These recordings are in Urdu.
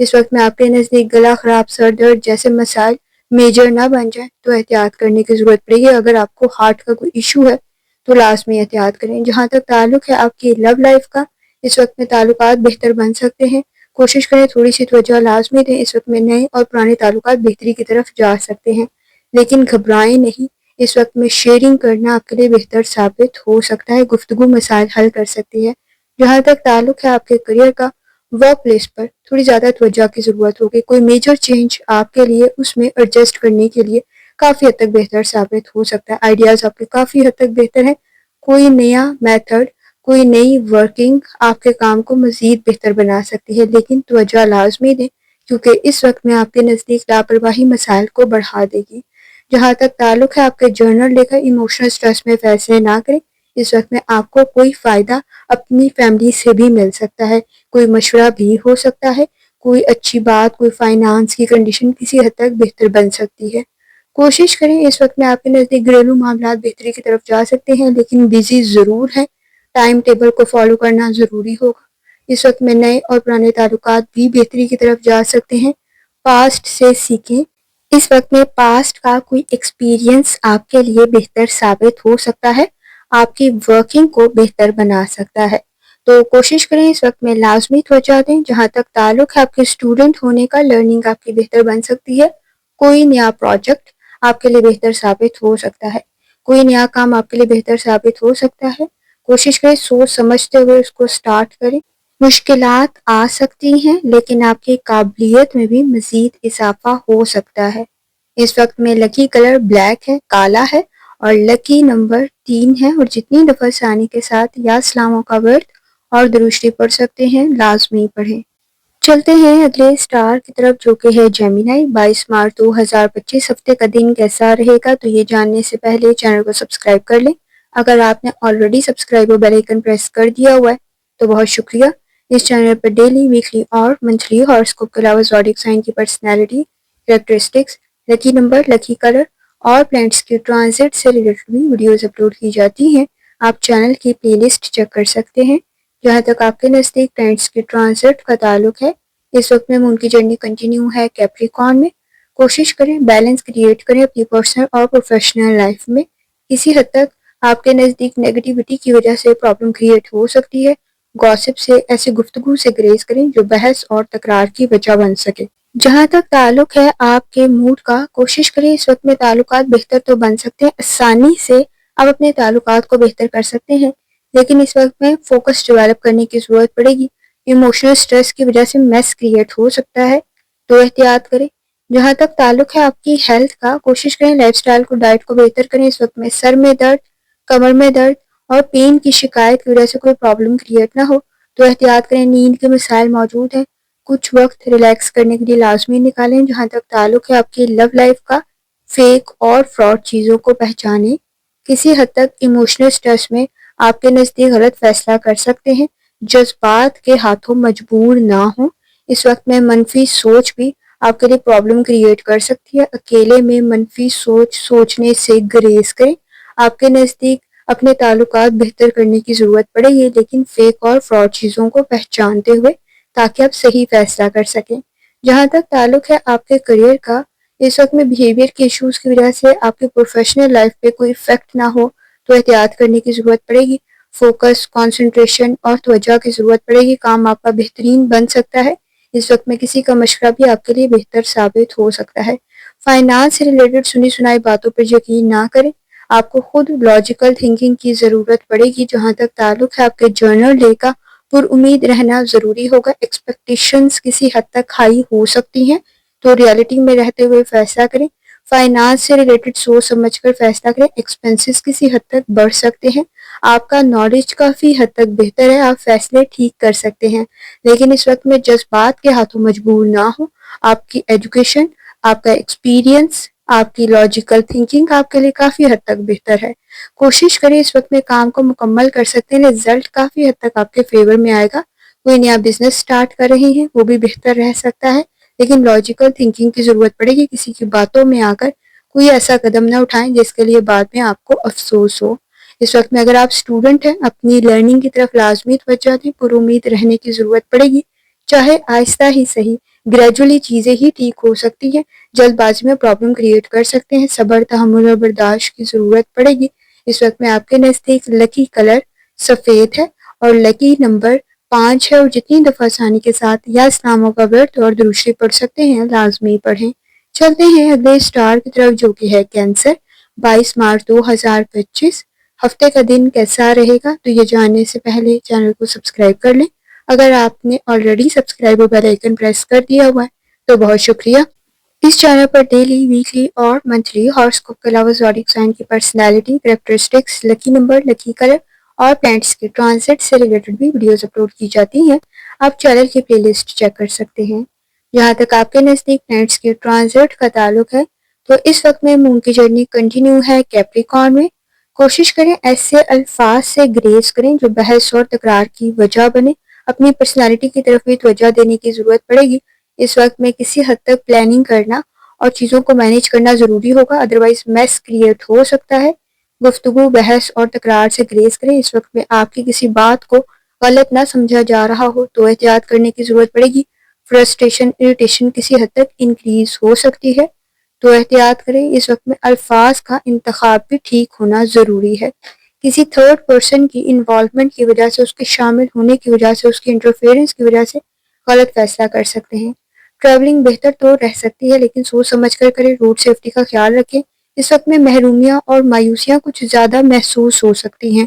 اس وقت میں آپ کے نزدیک گلا خراب، سر درد جیسے مسائل میجر نہ بن جائیں تو احتیاط کرنے کی ضرورت پڑے گی۔ اگر آپ کو ہارٹ کا کوئی ایشو ہے تو لازمی احتیاط کریں۔ جہاں تک تعلق ہے آپ کی لو لائف کا، اس وقت میں تعلقات بہتر بن سکتے ہیں۔ کوشش کریں تھوڑی سی توجہ لازمی دیں۔ اس وقت میں نئے اور پرانے تعلقات بہتری کی طرف جا سکتے ہیں، لیکن گھبرائیں نہیں۔ اس وقت میں شیئرنگ کرنا آپ کے لیے بہتر ثابت ہو سکتا ہے، گفتگو مسائل حل کر سکتی ہے۔ جہاں تک تعلق ہے آپ کے کریئر کا، ورک پلیس پر تھوڑی زیادہ توجہ کی ضرورت ہوگی۔ کوئی میجر چینج آپ کے لیے اس میں ایڈجسٹ کرنے کے لیے کافی حد تک بہتر ثابت ہو سکتا ہے۔ آئیڈیاز آپ کے کافی حد تک بہتر ہیں۔ کوئی نیا میتھڈ، کوئی نئی ورکنگ آپ کے کام کو مزید بہتر بنا سکتی ہے، لیکن توجہ لازمی دیں کیونکہ اس وقت میں آپ کے نزدیک لاپرواہی مسائل کو بڑھا دے گی۔ جہاں تک تعلق ہے آپ کے جرنل لے کر ایموشنل سٹریس میں فیصلے نہ کریں۔ اس وقت میں آپ کو کوئی فائدہ اپنی فیملی سے بھی مل سکتا ہے، کوئی مشورہ بھی ہو سکتا ہے، کوئی اچھی بات، کوئی فائنانس کی کنڈیشن کسی حد تک بہتر بن سکتی ہے۔ کوشش کریں، اس وقت میں آپ کے نزدیک گھریلو معاملات بہتری کی طرف جا سکتے ہیں، لیکن بزی ضرور ہے۔ ٹائم ٹیبل کو فالو کرنا ضروری ہوگا۔ اس وقت میں نئے اور پرانے تعلقات بھی بہتری کی طرف جا سکتے ہیں۔ پاسٹ سے سیکھیں۔ اس وقت میں پاسٹ کا کوئی ایکسپیرینس آپ کے لیے بہتر ثابت ہو سکتا ہے، آپ کی ورکنگ کو بہتر بنا سکتا ہے، تو کوشش کریں اس وقت میں لازمی توجہ دیں۔ جہاں تک تعلق ہے آپ کے اسٹوڈنٹ ہونے کا، لرننگ آپ کی بہتر بن سکتی ہے۔ کوئی نیا پروجیکٹ آپ کے لیے بہتر ثابت ہو سکتا ہے، کوئی نیا کام آپ کے لیے بہتر ثابت ہو سکتا ہے۔ کوشش کریں سوچ سمجھتے ہوئے اس کو سٹارٹ کریں۔ مشکلات آ سکتی ہیں لیکن آپ کی قابلیت میں بھی مزید اضافہ ہو سکتا ہے۔ اس وقت میں لکی کلر بلیک ہے، کالا ہے، اور لکی نمبر 3 ہے، اور جتنی دفعہ ثانی کے ساتھ یا سلاموں کا ورد اور درشتی پڑھ سکتے ہیں لازمی پڑھیں۔ چلتے ہیں اگلے سٹار کی طرف جو کہ ہے جیمینائی۔ 22 مارچ 2025 ہفتے کا دن کیسا رہے گا، تو یہ جاننے سے پہلے چینل کو سبسکرائب کر لیں۔ اگر آپ نے آلریڈی سبسکرائب اور بیل آئیکن پریس کر دیا ہوا ہے تو بہت شکریہ۔ اس چینل پر ڈیلی، ویکلی اور منتھلی ہاراسکوپ کے علاوہ زوڈیک سائن کی personality, characteristics, lucky number, lucky colour اور پلانٹس کی ٹرانزٹ سے ریلیٹڈ بھی ویڈیوز اپلوڈ کی جاتی ہیں۔ آپ چینل کی پلے لسٹ چیک کر سکتے ہیں۔ جہاں تک آپ کے نزدیک پلانٹس کی ٹرانزٹ کا تعلق ہے، اس وقت میں مون کی جرنی کنٹینیو ہے کیپریکارن میں۔ کوشش کریں بیلنس کریٹ کریں اپنی پرسنل اور پروفیشنل لائف میں۔ کسی حد تک آپ کے نزدیک نیگیٹیوٹی کی وجہ سے پرابلم کریٹ ہو سکتی ہے۔ گوسپ سے، ایسے گفتگو سے گریز کریں جو بحث اور تکرار کی وجہ بن سکے۔ جہاں تک تعلق ہے آپ کے موڈ کا، کوشش کریں اس وقت میں تعلقات بہتر تو بن سکتے ہیں، آسانی سے آپ اپنے تعلقات کو بہتر کر سکتے ہیں، لیکن اس وقت میں فوکس ڈیولپ کرنے کی ضرورت پڑے گی۔ ایموشنل سٹریس کی وجہ سے میس کریٹ ہو سکتا ہے، تو احتیاط کریں۔ جہاں تک تعلق ہے آپ کی ہیلتھ کا، کوشش کریں لائف سٹائل کو، ڈائٹ کو بہتر کریں۔ اس وقت میں سر میں درد، کمر میں درد اور پین کی شکایت کی وجہ سے کوئی پرابلم کریٹ نہ ہو تو احتیاط کریں۔ نیند کے مسائل موجود ہیں، کچھ وقت ریلیکس کرنے کے لیے لازمی نکالیں۔ جہاں تک تعلق ہے آپ کی لو لائف کا، فیک اور فراڈ چیزوں کو پہچانیں۔ کسی حد تک ایموشنل سٹریس میں آپ کے نزدیک غلط فیصلہ کر سکتے ہیں، جذبات کے ہاتھوں مجبور نہ ہوں۔ اس وقت میں منفی سوچ بھی آپ کے لیے پرابلم کریٹ کر سکتی ہے۔ اکیلے میں منفی سوچ سوچنے سے گریز کریں۔ آپ کے نزدیک اپنے تعلقات بہتر کرنے کی ضرورت پڑے گی، لیکن فیک اور فراڈ چیزوں کو پہچانتے ہوئے تاکہ آپ صحیح فیصلہ کر سکیں۔ جہاں تک تعلق ہے آپ کے کریئر کا، اس وقت میں بیہیویئر کے ایشوز کی وجہ سے آپ کی پروفیشنل لائف پہ کوئی افیکٹ نہ ہو تو احتیاط کرنے کی ضرورت پڑے گی۔ فوکس، کنسنٹریشن اور توجہ کی ضرورت پڑے گی۔ کام آپ کا بہترین بن سکتا ہے۔ اس وقت میں کسی کا مشورہ بھی آپ کے لیے بہتر ثابت ہو سکتا ہے۔ فائنانس سے ریلیٹڈ سنی سنائی باتوں پر یقین نہ کریں، آپ کو خود لاجیکل تھنکنگ کی ضرورت پڑے گی۔ جہاں تک تعلق ہے آپ کے جرنل ڈے کا، پر امید رہنا ضروری ہوگا۔ ایکسپیکٹیشنز کسی حد تک ہائی ہو سکتی ہیں تو ریالٹی میں رہتے ہوئے فیصلہ کریں۔ فائنانس سے ریلیٹڈ سوچ سمجھ کر فیصلہ کریں۔ ایکسپینسز کسی حد تک بڑھ سکتے ہیں۔ آپ کا نالج کافی حد تک بہتر ہے، آپ فیصلے ٹھیک کر سکتے ہیں، لیکن اس وقت میں جذبات کے ہاتھوں مجبور نہ ہوں۔ آپ کی ایجوکیشن، آپ کا ایکسپیرینس، آپ کی لاجیکل تھنکنگ آپ کے لیے کافی حد تک بہتر ہے۔ کوشش کریں اس وقت میں کام کو مکمل کر سکتے ہیں، رزلٹ کافی حد تک آپ کے فیور میں آئے گا۔ کوئی نیا بزنس سٹارٹ کر رہے ہیں، وہ بھی بہتر رہ سکتا ہے، لیکن لاجیکل تھنکنگ کی ضرورت پڑے گی۔ کسی کی باتوں میں آ کر کوئی ایسا قدم نہ اٹھائیں جس کے لیے بعد میں آپ کو افسوس ہو۔ اس وقت میں اگر آپ اسٹوڈنٹ ہیں، اپنی لرننگ کی طرف لازمی توجہ دیں، پر امید رہنے کی ضرورت پڑے گی، چاہے آہستہ ہی صحیح۔ گریجولی چیزیں ہی ٹھیک ہو سکتی ہیں، جلد بازی میں پرابلم کریٹ کر سکتے ہیں، صبر، تحمل اور برداشت کی ضرورت پڑے گی۔ اس وقت میں آپ کے نزدیک لکی کلر سفید ہے اور لکی نمبر 5 ہے، اور جتنی دفعہ آسانی کے ساتھ یا اسلاموں کا ورد اور دروشی پڑھ سکتے ہیں لازمی پڑھیں۔ چلتے ہیں اگلے اسٹار کی طرف جو کہ ہے کینسر۔ 22 مارچ 2025 ہفتے کا دن کیسا رہے گا؟ تو یہ جاننے سے پہلے چینل کو سبسکرائب کر لیں۔ اگر آپ نے آلریڈی سبسکرائب اور بیل آئیکن پریس کر دیا ہوا ہے تو بہت شکریہ۔ اس چینل پر ڈیلی، ویکلی اور منتھلی ہاراسکوپ کے علاوہ زوڈیک سائن کی personality, characteristics, lucky number, lucky colour اور پلانٹس کے ٹرانزٹ سے ریلیٹڈ بھی ویڈیوز اپلوڈ کی جاتی ہیں۔ آپ چینل کی پلے لسٹ چیک کر سکتے ہیں۔ جہاں تک آپ کے نزدیک پلانٹس کے ٹرانزٹ کا تعلق ہے تو اس وقت میں مون کی جرنی کنٹینیو ہے کیپریکارن میں۔ کوشش کریں ایسے الفاظ سے گریز کریں جو بحث اور تکرار کی وجہ بنے۔ اپنی پرسنالٹی کی طرف بھی توجہ دینے کی ضرورت پڑے گی۔ اس وقت میں کسی حد تک پلاننگ کرنا اور چیزوں کو مینیج کرنا ضروری ہوگا، ادروائز میس کریٹ ہو سکتا ہے۔ گفتگو، بحث اور تکرار سے گریز کریں۔ اس وقت میں آپ کی کسی بات کو غلط نہ سمجھا جا رہا ہو تو احتیاط کرنے کی ضرورت پڑے گی۔ فرسٹریشن، اریٹیشن کسی حد تک انکریز ہو سکتی ہے تو احتیاط کریں۔ اس وقت میں الفاظ کا انتخاب بھی ٹھیک ہونا ضروری ہے۔ کسی تھرڈ پرسن کی انوالومنٹ کی وجہ سے، اس کے شامل ہونے کی وجہ سے، اس کی انٹرفیئرنس کی وجہ سے غلط فیصلہ کر سکتے ہیں۔ ٹریولنگ بہتر تو رہ سکتی ہے لیکن سوچ سمجھ کر کریں، روڈ سیفٹی کا خیال رکھیں۔ اس وقت میں محرومیاں اور مایوسیاں کچھ زیادہ محسوس ہو سکتی ہیں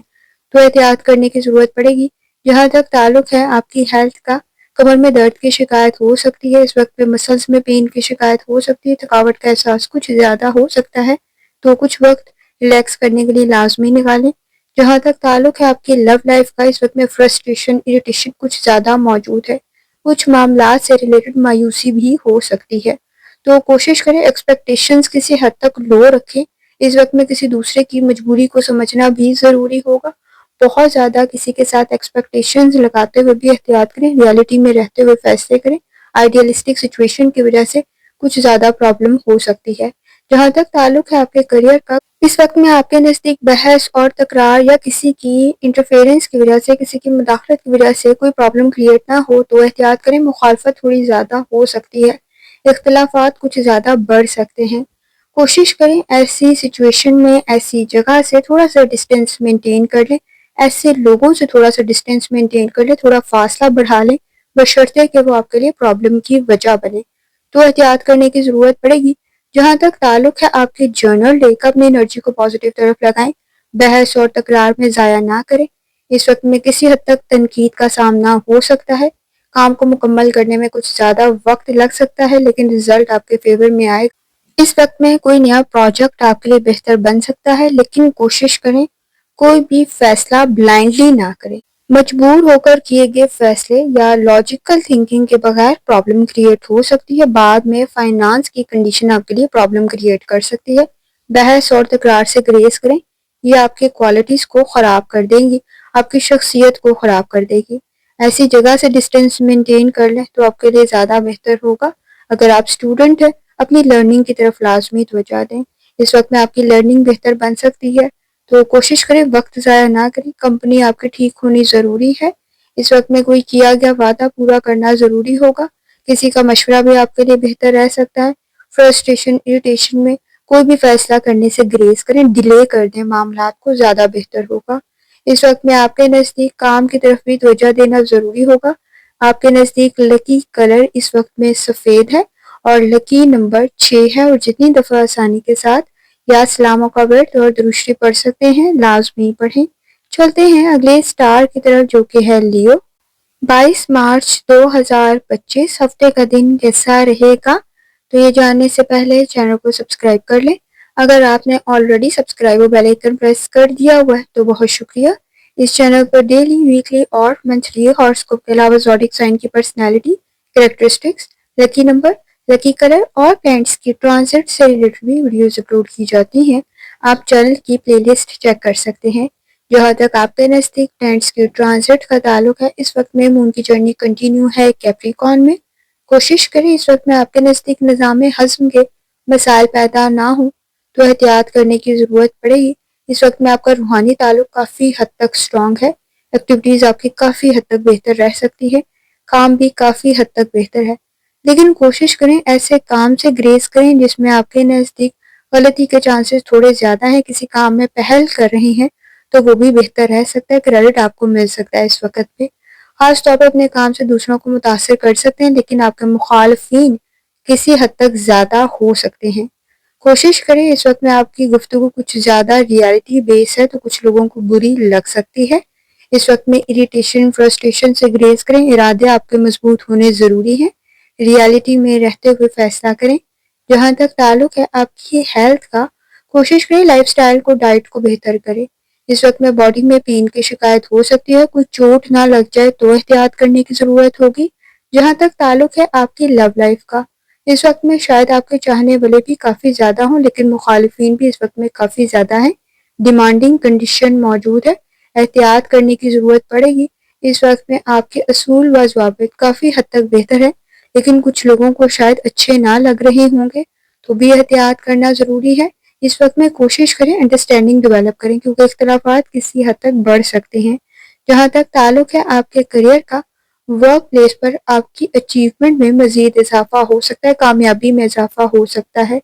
تو احتیاط کرنے کی ضرورت پڑے گی۔ جہاں تک تعلق ہے آپ کی ہیلتھ کا، کمر میں درد کی شکایت ہو سکتی ہے، اس وقت میں مسلز میں پین کی شکایت ہو سکتی ہے، تھکاوٹ کا احساس کچھ زیادہ ہو سکتا ہے تو کچھ وقت ریلیکس کرنے کے لیے لازمی نکالیں۔ جہاں تک تعلق ہے آپ کی لو لائف کا، اس وقت میں فرسٹریشن، اریٹیشن کچھ زیادہ موجود ہے، کچھ معاملات سے ریلیٹڈ مایوسی بھی ہو سکتی ہے تو کوشش کریں ایکسپیکٹیشنز کسی حد تک لو رکھیں۔ اس وقت میں کسی دوسرے کی مجبوری کو سمجھنا بھی ضروری ہوگا۔ بہت زیادہ کسی کے ساتھ ایکسپیکٹیشنز لگاتے ہوئے بھی احتیاط کریں، ریالٹی میں رہتے ہوئے فیصلے کریں۔ آئیڈیالسٹک سچویشن کی وجہ سے کچھ زیادہ پرابلم ہو سکتی ہے۔ جہاں تک تعلق ہے آپ کے کریئر کا، اس وقت میں آپ کے نزدیک بحث اور تکرار یا کسی کی انٹرفیئرنس کی وجہ سے، کسی کی مداخلت کی وجہ سے کوئی پرابلم کریٹ نہ ہو تو احتیاط کریں۔ مخالفت تھوڑی زیادہ ہو سکتی ہے، اختلافات کچھ زیادہ بڑھ سکتے ہیں۔ کوشش کریں ایسی سچویشن میں ایسی جگہ سے تھوڑا سا ڈسٹینس مینٹین کر لیں، ایسے لوگوں سے تھوڑا سا ڈسٹینس مینٹین کر لیں، تھوڑا فاصلہ بڑھا لیں، بشرطے کہ وہ آپ کے لیے پرابلم کی وجہ بنے تو احتیاط کرنے کی ضرورت پڑے گی۔ جہاں تک تعلق ہے آپ کے جرنل ڈے کا، اپنی انرجی کو پازیٹیو طرف لگائیں، بحث اور تکرار میں ضائع نہ کریں۔ اس وقت میں کسی حد تک تنقید کا سامنا ہو سکتا ہے، کام کو مکمل کرنے میں کچھ زیادہ وقت لگ سکتا ہے لیکن رزلٹ آپ کے فیور میں آئے گا۔ اس وقت میں کوئی نیا پروجیکٹ آپ کے لیے بہتر بن سکتا ہے لیکن کوشش کریں کوئی بھی فیصلہ بلائنڈلی نہ کریں۔ مجبور ہو کر کیے گئے فیصلے یا لاجیکل تھنکنگ کے بغیر پرابلم کریٹ ہو سکتی ہے۔ بعد میں فائنانس کی کنڈیشن آپ کے لیے پرابلم کریٹ کر سکتی ہے۔ بحث اور تکرار سے گریز کریں، یہ آپ کی کوالٹیز کو خراب کر دیں گی، آپ کی شخصیت کو خراب کر دے گی۔ ایسی جگہ سے ڈسٹینس مینٹین کر لیں تو آپ کے لیے زیادہ بہتر ہوگا۔ اگر آپ اسٹوڈنٹ ہیں، اپنی لرننگ کی طرف لازمی توجہ دیں۔ اس وقت میں آپ کی لرننگ بہتر بن سکتی ہے تو کوشش کریں وقت ضائع نہ کریں۔ کمپنی آپ کی ٹھیک ہونی ضروری ہے۔ اس وقت میں کوئی کیا گیا وعدہ پورا کرنا ضروری ہوگا، کسی کا مشورہ بھی آپ کے لیے بہتر رہ سکتا ہے۔ فرسٹریشن، اریٹیشن میں کوئی بھی فیصلہ کرنے سے گریز کریں، ڈیلے کر دیں، معاملات کو زیادہ بہتر ہوگا۔ اس وقت میں آپ کے نزدیک کام کی طرف بھی توجہ دینا ضروری ہوگا۔ آپ کے نزدیک لکی کلر اس وقت میں سفید ہے اور لکی نمبر 6 ہے، اور جتنی دفعہ آسانی کے ساتھ یا سلاموں کا ورد اور دروشری پڑھ سکتے ہیں لازمی پڑھیں۔ چلتے ہیں اگلے اسٹار کی طرف جو کہ ہے لیو۔ 22 مارچ 2025 ہفتے کا دن کیسا رہے گا؟ تو یہ جاننے سے پہلے چینل کو سبسکرائب کر لیں۔ اگر آپ نے آلریڈی سبسکرائب اور بیل آئیکن پریس کر دیا ہوا ہے تو بہت شکریہ۔ اس چینل پر ڈیلی، ویکلی اور منتھلی ہاراسکوپ کے علاوہ زوڈیک سائن کی personality, characteristics, lucky number, lucky colour اور پلانٹس کی ٹرانزٹ سے ریلیٹڈ بھی ویڈیوز اپلوڈ کی جاتی ہیں۔ آپ چینل کی پلے لسٹ چیک کر سکتے ہیں۔ جہاں تک آپ کے نزدیک پلانٹس کی ٹرانزٹ کا تعلق ہے، اس وقت میں مون کی جرنی کنٹینیو ہے کیپریکارن میں۔ کوشش کریں اس وقت میں آپ کے نزدیک نظام ہضم کے مسائل پیدا نہ ہوں تو احتیاط کرنے کی ضرورت پڑے گی۔ اس وقت میں آپ کا روحانی تعلق کافی حد تک سٹرونگ ہے، ایکٹیویٹیز آپ کی کافی حد تک بہتر رہ سکتی ہے، کام بھی کافی حد تک بہتر ہے۔ لیکن کوشش کریں ایسے کام سے گریز کریں جس میں آپ کے نزدیک غلطی کے چانسز تھوڑے زیادہ ہیں. کسی کام میں پہل کر رہی ہیں تو وہ بھی بہتر رہ سکتا ہے. کریڈٹ آپ کو مل سکتا ہے اس وقت پہ. خاص طور پر اپنے کام سے دوسروں کو متاثر کر سکتے ہیں، لیکن آپ کے مخالفین کسی حد تک زیادہ ہو سکتے ہیں. کوشش کریں اس وقت میں آپ کی گفتگو کچھ زیادہ ریالٹی بیس ہے تو کچھ لوگوں کو بری لگ سکتی ہے. اس وقت میں اریٹیشن فرسٹریشن سے گریز کریں. ارادے آپ کے مضبوط ہونے ضروری ہیں. ریالٹی میں رہتے ہوئے فیصلہ کریں. جہاں تک تعلق ہے آپ کی ہیلتھ کا، کوشش کریں لائف سٹائل کو، ڈائٹ کو بہتر کریں. اس وقت میں باڈی میں پین کی شکایت ہو سکتی ہے. کچھ چوٹ نہ لگ جائے تو احتیاط کرنے کی ضرورت ہوگی. جہاں تک تعلق ہے آپ کی لو لائف کا، اس وقت میں شاید آپ کے چاہنے والے بھی کافی زیادہ ہوں، لیکن مخالفین بھی اس وقت میں کافی زیادہ ہیں. ڈیمانڈنگ کنڈیشن موجود ہے. احتیاط کرنے کی ضرورت پڑے گی. اس وقت میں آپ کے اصول و ضوابط کافی حد تک بہتر ہے، لیکن کچھ لوگوں کو شاید اچھے نہ لگ رہے ہوں گے تو بھی احتیاط کرنا ضروری ہے. اس وقت میں کوشش کریں انڈرسٹینڈنگ ڈیولپ کریں، کیونکہ اختلافات کسی حد تک بڑھ سکتے ہیں. جہاں تک تعلق ہے آپ کے کریئر کا، ورک پلیس پر آپ کی اچیومنٹ میں مزید اضافہ ہو سکتا ہے، کامیابی میں اضافہ ہو سکتا ہے.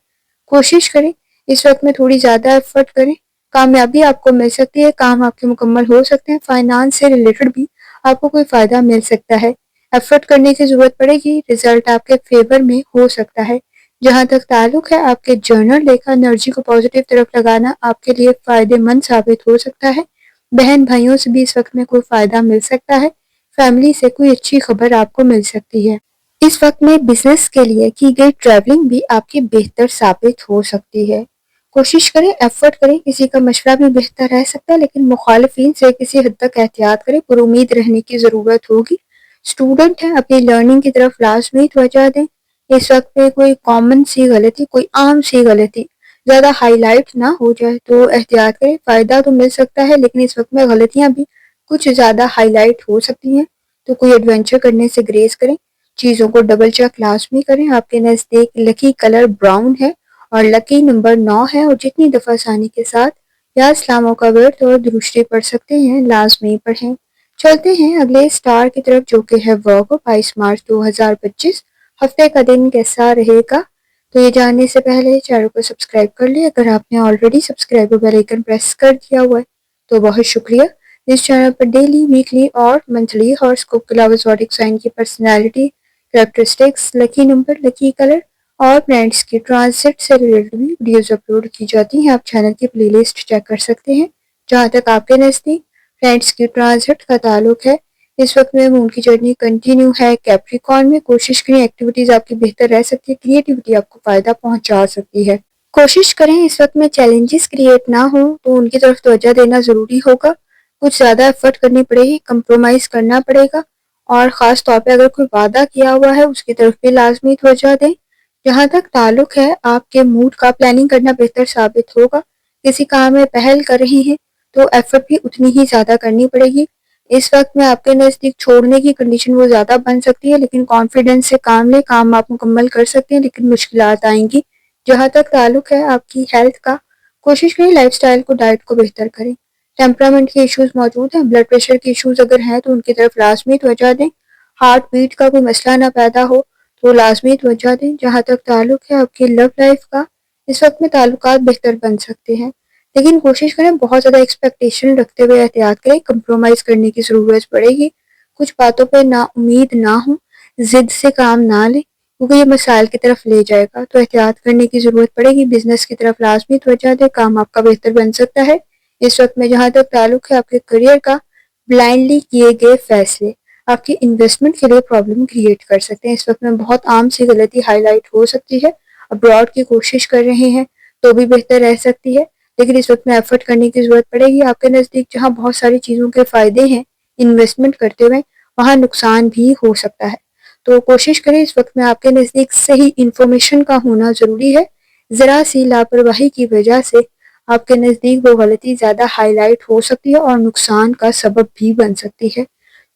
کوشش کریں اس وقت میں تھوڑی زیادہ ایفرٹ کریں. کامیابی آپ کو مل سکتی ہے، کام آپ کے مکمل ہو سکتے ہیں. فائنانس سے ریلیٹڈ بھی آپ کو کوئی فائدہ مل سکتا ہے. ایفرٹ کرنے کی ضرورت پڑے گی، رزلٹ آپ کے فیور میں ہو سکتا ہے. جہاں تک تعلق ہے آپ کے جرنل لکھا، انرجی کو پازیٹیو طرف لگانا آپ کے لیے فائدے مند ثابت ہو سکتا ہے. بہن بھائیوں سے بھی اس وقت میں کوئی فائدہ مل سکتا ہے. فیملی سے کوئی اچھی خبر آپ کو مل سکتی ہے. اس وقت میں بزنس کے لیے کی گئی ٹریولنگ بھی آپ کی بہتر ثابت ہو سکتی ہے. کوشش کریں ایفرٹ کریں. کسی کا مشورہ بھی بہتر رہ سکتا ہے، لیکن مخالفین سے کسی حد تک احتیاط کریں. پر امید رہنے کی ضرورت ہوگی. اسٹوڈنٹ ہیں، اپنی لرننگ کی طرف لازمی توجہ دیں. اس وقت پہ کوئی کامن سی غلطی، کوئی عام سی غلطی زیادہ ہائی لائٹ نہ ہو جائے تو احتیاط کریں. فائدہ تو مل سکتا ہے، لیکن اس وقت میں غلطیاں بھی کچھ زیادہ ہائی لائٹ ہو سکتی ہیں، تو کوئی ایڈونچر کرنے سے گریز کریں. چیزوں کو ڈبل چیک لازمی کریں. آپ کے نزدیک لکی کلر براؤن ہے اور لکی نمبر 9 ہے، اور جتنی دفعہ ثانی کے ساتھ یا اسلاموں کا ورد اور درشتی پڑھ سکتے ہیں لازمی پڑھیں. چلتے ہیں اگلے سٹار کی طرف جو کہ ہے ورگو. 22 مارچ 2025 ہفتے کا دن کیسا رہے گا؟ تو یہ جاننے سے پہلے چینل کو سبسکرائب کر لیں. اگر آپ نے already subscribe bell icon press کر دیا ہوا ہے تو بہت شکریہ. اس چینل پر ڈیلی، ویکلی اور منتھلی ہاراسکوپ کے علاوہ زوڈک سائن کی personality, characteristics, lucky number, lucky colour اور پلانٹس کی ٹرانزٹ سے ریلیٹڈ بھی ویڈیوز اپلوڈ کی جاتی ہیں. آپ چینل کی پلے لسٹ چیک کر سکتے ہیں. جہاں تک آپ کے نزدیک پلانٹس کی ٹرانزٹ کا تعلق ہے، اس وقت میں مون کی جرنی کنٹینیو ہے کیپریکارن میں. کوشش کریں ایکٹیویٹیز آپ کی بہتر رہ سکتی ہے. کریٹیوٹی آپ کو فائدہ پہنچا سکتی ہے. کوشش کریں اس وقت میں چیلنجز کریٹ نہ ہوں تو ان کی طرف توجہ دینا ضروری ہوگا. کچھ زیادہ ایفرٹ کرنی پڑے گی، کمپرومائز کرنا پڑے گا، اور خاص طور پہ اگر کوئی وعدہ کیا ہوا ہے اس کی طرف بھی لازمی توجہ دیں. جہاں تک تعلق ہے آپ کے موڈ کا، پلاننگ کرنا بہتر ثابت ہوگا. کسی کام میں پہل کر رہی ہیں تو ایفرٹ بھی اتنی ہی زیادہ کرنی پڑے گی. اس وقت میں آپ کے نزدیک چھوڑنے کی کنڈیشن وہ زیادہ بن سکتی ہے، لیکن کانفیڈنس سے کام لیں. کام آپ مکمل کر سکتے ہیں، لیکن مشکلات آئیں گی. جہاں تک تعلق ہے آپ کی ہیلتھ کا، کوشش کریں لائف سٹائل کو، ڈائٹ کو بہتر کریں. ٹیمپرامنٹ کے ایشوز موجود ہیں. بلڈ پریشر کے ایشوز اگر ہیں تو ان کی طرف لازمی توجہ دیں. ہارٹ بیٹ کا کوئی مسئلہ نہ پیدا ہو تو لازمی توجہ دیں. جہاں تک تعلق ہے آپ کی لو لائف کا، اس وقت میں تعلقات بہتر بن سکتے ہیں، لیکن کوشش کریں بہت زیادہ ایکسپیکٹیشن رکھتے ہوئے احتیاط کریں. کمپرومائز کرنے کی ضرورت پڑے گی. کچھ باتوں پہ نا امید نہ ہوں، ضد سے کام نہ لیں کیونکہ یہ مسائل کی طرف لے جائے گا، تو احتیاط کرنے کی ضرورت پڑے گی. بزنس کی طرف لازمی توجہ دیں. کام آپ کا بہتر بن سکتا ہے. اس وقت میں جہاں تک تعلق ہے آپ کے کریئر کا، بلائنڈلی کیے گئے فیصلے آپ کی انویسٹمنٹ کے لیے پرابلم کریٹ کر سکتے ہیں. اس وقت میں بہت عام سی غلطی ہائی لائٹ ہو سکتی ہے. ابراڈ کی کوشش کر رہے ہیں تو بھی بہتر رہ سکتی ہے، لیکن اس وقت میں ایفرٹ کرنے کی ضرورت پڑے گی. آپ کے نزدیک جہاں بہت ساری چیزوں کے فائدے ہیں انویسٹمنٹ کرتے ہوئے، وہاں نقصان بھی ہو سکتا ہے. تو کوشش کریں اس وقت میں آپ کے نزدیک صحیح انفارمیشن کا ہونا ضروری ہے. ذرا سی لاپرواہی کی وجہ سے آپ کے نزدیک وہ غلطی زیادہ ہائی لائٹ ہو سکتی ہے اور نقصان کا سبب بھی بن سکتی ہے.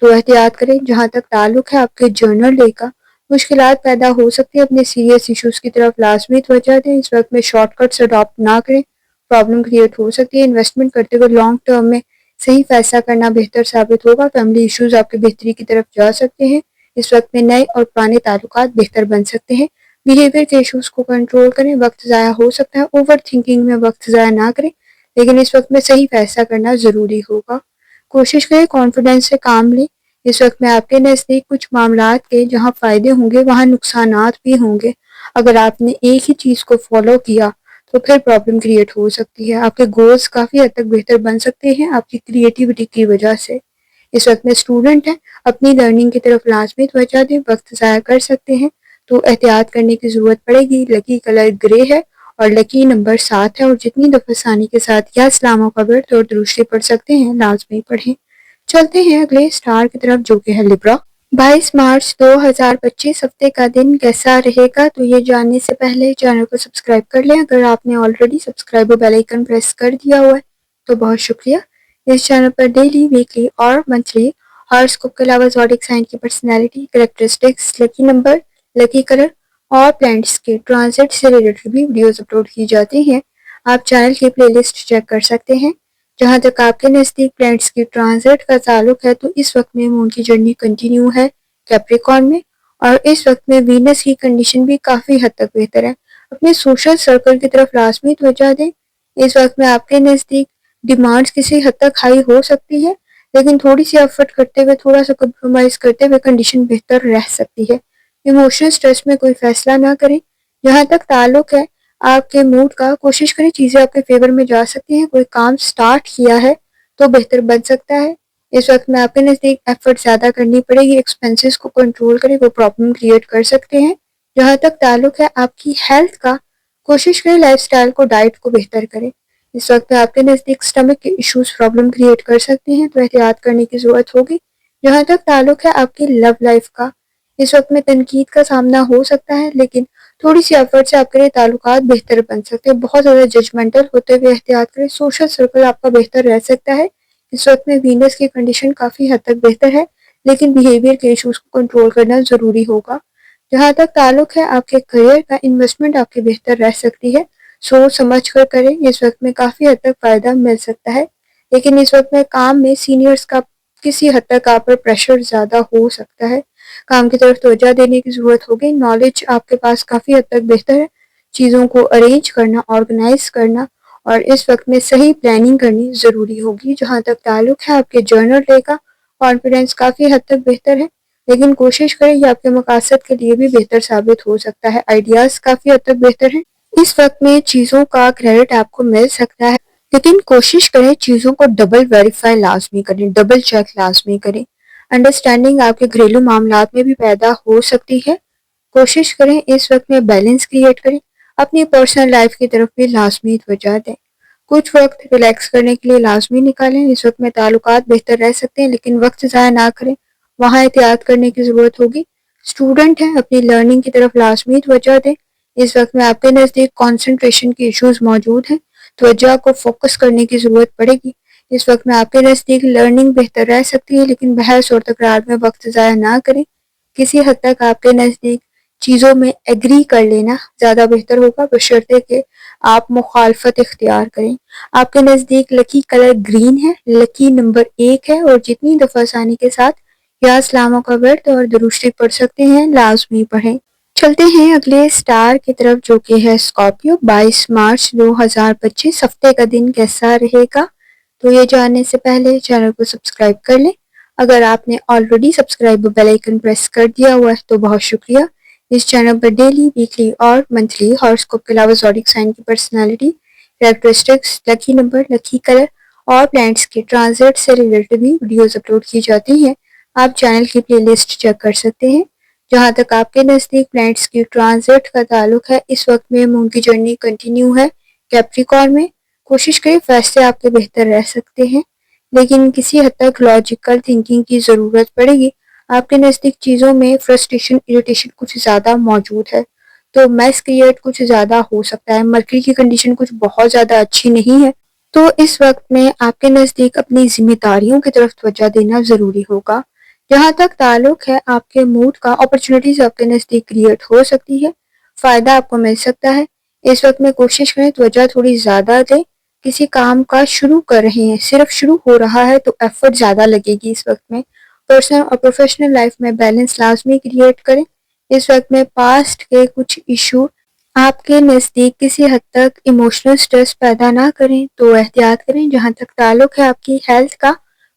تو احتیاط کریں. جہاں تک تعلق ہے آپ کے جرنل ڈے کا، مشکلات پیدا ہو سکتی ہے. اپنے سیریس ایشوز کی طرف لازمی توجہ دیں. اس وقت میں شارٹ کٹس اڈاپٹ نہ کریں، پرابلم کریٹ ہو سکتی ہے. انویسٹمنٹ کرتے ہوئے لانگ ٹرم میں صحیح فیصلہ کرنا بہتر ثابت ہوگا. فیملی ایشوز آپ کی بہتری کی طرف جا سکتے ہیں. اس وقت میں نئے اور پرانے تعلقات بہتر بن سکتے ہیں۔ بیہیویئر کے ایشوز کو کنٹرول کریں، وقت ضائع ہو سکتا ہے، اوور تھنکنگ میں وقت ضائع نہ کریں، لیکن اس وقت میں صحیح فیصلہ کرنا ضروری ہوگا۔ کوشش کریں کانفیڈنس سے کام لیں، اس وقت میں آپ کے نزدیک کچھ معاملات کے جہاں فائدے ہوں گے وہاں نقصانات بھی ہوں گے۔ اگر آپ نے ایک ہی چیز کو فالو کیا تو پھر پرابلم کریٹ ہو سکتی ہے۔ آپ کے گولز کافی حد تک بہتر بن سکتے ہیں آپ کی کریٹیوٹی کی وجہ سے۔ اس وقت میں اسٹوڈنٹ ہیں، اپنی لرننگ کی طرف لازمی توجہ دیں، وقت ضائع کر سکتے ہیں تو احتیاط کرنے کی ضرورت پڑے گی۔ لکی کلر گرے ہے اور لکی نمبر 7 ہے، اور جتنی دفعہ ثانی کے ساتھ یا اسلاموں کا ورد اور درشتی پڑھ سکتے ہیں لازمی پڑھیں۔ چلتے ہیں اگلے سٹار کی طرف جو کہ ہے لبرا۔ 22 مارچ 2025 ہفتے کا دن کیسا رہے گا؟ تو یہ جاننے سے پہلے چینل کو سبسکرائب کر لیں۔ اگر آپ نے آلریڈی سبسکرائب اور بیل آئیکن پریس کر دیا ہوا ہے تو بہت شکریہ۔ اس چینل پر ڈیلی، ویکلی اور منتھلی ہاراسکوپ کے علاوہ زوڈیک سائن کی personality, characteristics, lucky number, lucky colour اور پلانٹس کے ٹرانزٹ سے ریلیٹڈ بھی ویڈیوز اپلوڈ کی جاتی ہیں۔ آپ چینل کی پلے لسٹ چیک کر سکتے ہیں۔ جہاں تک آپ کے نزدیک پلانٹس کی ٹرانزٹ کا تعلق ہے تو اس وقت میں مون کی جرنی کنٹینیو ہے کیپریکارن میں، اور اس وقت میں وینس کی کنڈیشن بھی کافی حد تک بہتر ہے۔ اپنے سوشل سرکل کی طرف لازمی توجہ دیں۔ اس وقت میں آپ کے نزدیک ڈیمانڈز کسی حد تک ہائی ہو سکتی ہے، لیکن تھوڑی سی ایفرٹ کرتے ہوئے، تھوڑا سا کمپرومائز کرتے ہوئے کنڈیشن بہتر رہ سکتی ہے۔ ایموشنل سٹریس میں کوئی فیصلہ نہ کریں۔ جہاں تک تعلق ہے آپ کے موڈ کا، کوشش کریں چیزیں آپ کے فیور میں جا سکتی ہیں۔ کوئی کام سٹارٹ کیا ہے تو بہتر بن سکتا ہے۔ اس وقت میں آپ کے نزدیک ایفرٹ زیادہ کرنی پڑے گی، ایکسپینسز کو کنٹرول کریں، وہ پرابلم کریٹ کر سکتے ہیں۔ جہاں تک تعلق ہے آپ کی ہیلتھ کا، کوشش کریں لائف سٹائل کو، ڈائٹ کو بہتر کریں۔ اس وقت میں آپ کے نزدیک سٹمک کے ایشوز پرابلم کریٹ کر سکتے ہیں تو احتیاط کرنے کی ضرورت ہوگی۔ جہاں تک تعلق ہے آپ کی لو لائف کا، اس وقت میں تنقید کا سامنا ہو سکتا ہے، لیکن تھوڑی سی ایفرٹ سے آپ کے لیے تعلقات بہتر بن سکتے ہیں۔ بہت زیادہ ججمنٹل ہوتے ہوئے احتیاط کریں۔ سوشل سرکل آپ کا بہتر رہ سکتا ہے۔ اس وقت میں وینس کی کنڈیشن کافی حد تک بہتر ہے، لیکن بیہیویئر کے ایشوز کو کنٹرول کرنا ضروری ہوگا۔ جہاں تک تعلق ہے آپ کے کریئر کا، انویسٹمنٹ آپ کی بہتر رہ سکتی ہے، سوچ سمجھ کر کریں۔ اس وقت میں کافی حد تک فائدہ مل سکتا ہے، لیکن اس وقت میں کام میں سینئرز کا کسی حد تک آپ پر پریشر زیادہ ہو سکتا ہے۔ کام کی طرف توجہ دینے کی ضرورت ہوگی۔ نالج آپ کے پاس کافی حد تک بہتر ہے، چیزوں کو ارینج کرنا، آرگنائز کرنا اور اس وقت میں صحیح پلاننگ کرنی ضروری ہوگی۔ جہاں تک تعلق ہے آپ کے جرنل ڈے کا، کانفیڈنس کافی حد تک بہتر ہے، لیکن کوشش کریں یہ آپ کے مقاصد کے لیے بھی بہتر ثابت ہو سکتا ہے۔ آئیڈیاز کافی حد تک بہتر ہیں۔ اس وقت میں چیزوں کا کریڈٹ آپ کو مل سکتا ہے، لیکن کوشش کریں چیزوں کو ڈبل ویریفائی لازمی کریں، ڈبل چیک لازمی کریں۔ انڈرسٹینڈنگ آپ کے گھریلو معاملات میں بھی پیدا ہو سکتی ہے۔ کوشش کریں اس وقت میں بیلنس کریٹ کریں، اپنی پرسنل لائف کی طرف بھی لازمی توجہ دیں۔ کچھ وقت ریلیکس کرنے کے لیے لازمی نکالیں۔ اس وقت میں تعلقات بہتر رہ سکتے ہیں، لیکن وقت ضائع نہ کریں، وہاں احتیاط کرنے کی ضرورت ہوگی۔ اسٹوڈنٹ ہیں، اپنی لرننگ کی طرف لازمی توجہ دیں۔ اس وقت میں آپ کے نزدیک کانسنٹریشن کے ایشوز موجود ہیں، توجہ کو فوکس کرنے کی ضرورت پڑے گی۔ اس وقت میں آپ کے نزدیک لرننگ بہتر رہ سکتی ہے، لیکن بحث اور تکرار میں وقت ضائع نہ کریں۔ کسی حد تک آپ کے نزدیک چیزوں میں ایگری کر لینا زیادہ بہتر ہوگا، بشرطے کہ آپ مخالفت اختیار کریں۔ آپ کے نزدیک لکی کلر گرین ہے، لکی نمبر 1 ہے، اور جتنی دفعہ ثانی کے ساتھ یا اسلاموں کا ورد اور درشتی پڑھ سکتے ہیں لازمی پڑھیں۔ چلتے ہیں اگلے سٹار کی طرف جو کہ ہے اسکارپیو۔ 22 مارچ 2025 ہفتے کا دن کیسا رہے گا؟ تو یہ جاننے سے پہلے چینل کو سبسکرائب کر لیں۔ اگر آپ نے already subscribe bell icon press کر دیا ہوا ہے تو بہت شکریہ۔ اس چینل پر ڈیلی، ویکلی اور منتھلی ہاراسکوپ کے علاوہ زوڈیک سائن کی personality, characteristics, lucky number, lucky colour اور پلانٹس کے ٹرانزٹ سے ریلیٹڈ بھی ویڈیوز اپلوڈ کی جاتی ہیں۔ آپ چینل کی پلے لسٹ چیک کر سکتے ہیں۔ جہاں تک آپ کے نزدیک پلانٹس کی ٹرانزٹ کا تعلق ہے، اس وقت میں مون کی جرنی کنٹینیو ہے کیپریکارن میں۔ کوشش کریں فیصلے آپ کے بہتر رہ سکتے ہیں، لیکن کسی حد تک لاجیکل تھنکنگ کی ضرورت پڑے گی۔ آپ کے نزدیک چیزوں میں فرسٹریشن، اریٹیشن کچھ زیادہ موجود ہے، تو میس کریٹ کچھ زیادہ ہو سکتا ہے۔ مرکری کی کنڈیشن کچھ بہت زیادہ اچھی نہیں ہے، تو اس وقت میں آپ کے نزدیک اپنی ذمہ داریوں کی طرف توجہ دینا ضروری ہوگا۔ جہاں تک تعلق ہے آپ کے موڈ کا، اپرچونٹیز آپ کے نزدیک کریٹ ہو سکتی ہے، فائدہ آپ کو مل سکتا ہے۔ اس وقت میں کوشش کریں توجہ تھوڑی زیادہ دیں۔ کسی کام کا شروع کر رہے ہیں، صرف شروع ہو رہا ہے تو ایفرٹ زیادہ لگے گی اس وقت میں، پرسنل اور پروفیشنل لائف میں بیلنس لازمی کریٹ کریں۔ اس وقت میں پاسٹ کے کچھ ایشو آپ کے نزدیک کسی حد تک ایموشنل سٹریس پیدا نہ کریں تو احتیاط کریں۔ جہاں تک تعلق ہے آپ کی ہیلتھ کا،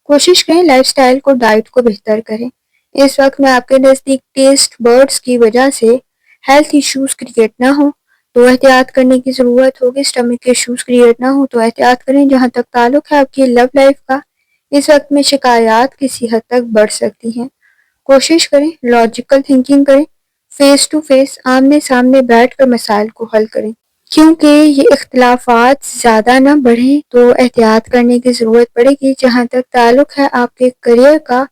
کوشش کریں لائف سٹائل کو، ڈائٹ کو بہتر کریں۔ اس وقت میں آپ کے نزدیک ٹیسٹ برڈز کی وجہ سے ہیلتھ ایشوز کریٹ نہ ہوں تو احتیاط کرنے کی ضرورت ہوگی۔ اسٹمک کے ایشوز کریٹ نہ ہوں تو احتیاط کریں۔ جہاں تک تعلق ہے آپ کی لو لائف کا، اس وقت میں شکایات کسی حد تک بڑھ سکتی ہیں۔ کوشش کریں لاجیکل تھنکنگ کریں، فیس ٹو فیس آمنے سامنے بیٹھ کر مسائل کو حل کریں۔ کیونکہ یہ اختلافات زیادہ نہ بڑھیں تو احتیاط کرنے کی ضرورت پڑے گی۔ جہاں تک تعلق ہے آپ کے کریئر کا،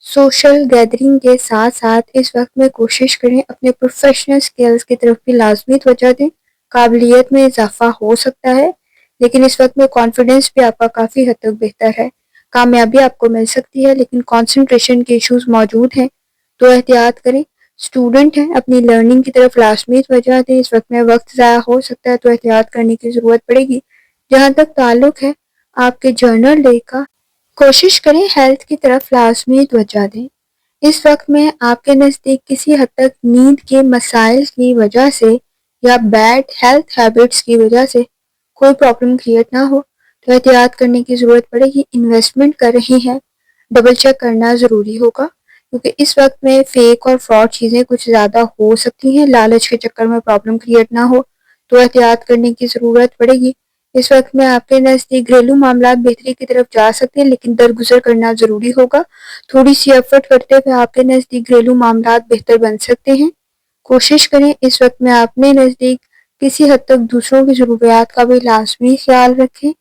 سوشل گیدرنگ کے ساتھ ساتھ اس وقت میں کوشش کریں اپنے پروفیشنل سکلز کی طرف بھی لازمی توجہ دیں۔ قابلیت میں اضافہ ہو سکتا ہے، لیکن اس وقت میں کانفیڈنس بھی آپ کا کافی حد تک بہتر ہے۔ کامیابی آپ کو مل سکتی ہے، لیکن کنسنٹریشن کے ایشوز موجود ہیں تو احتیاط کریں۔ اسٹوڈنٹ ہیں، اپنی لرننگ کی طرف لازمی توجہ دیں۔ اس وقت میں وقت ضائع ہو سکتا ہے تو احتیاط کرنے کی ضرورت پڑے گی۔ جہاں تک تعلق ہے آپ کے جرنل ڈے کا، کوشش کریں ہیلتھ کی طرف لازمی توجہ دیں۔ اس وقت میں آپ کے نزدیک کسی حد تک نیند کے مسائل کی وجہ سے یا بیڈ ہیلتھ ہیبٹس کی وجہ سے کوئی پرابلم کریٹ نہ ہو تو احتیاط کرنے کی ضرورت پڑے گی۔ انویسٹمنٹ کر رہی ہیں، ڈبل چیک کرنا ضروری ہوگا، کیونکہ اس وقت میں فیک اور فراڈ چیزیں کچھ زیادہ ہو سکتی ہیں۔ لالچ کے چکر میں پرابلم کریٹ نہ ہو تو احتیاط کرنے کی ضرورت پڑے گی۔ اس وقت میں آپ کے نزدیک گھریلو معاملات بہتری کی طرف جا سکتے ہیں، لیکن درگزر کرنا ضروری ہوگا۔ تھوڑی سی ایفرٹ کرتے ہوئے آپ کے نزدیک گھریلو معاملات بہتر بن سکتے ہیں۔ کوشش کریں اس وقت میں اپنے نزدیک کسی حد تک دوسروں کی ضروریات کا بھی لازمی خیال رکھیں۔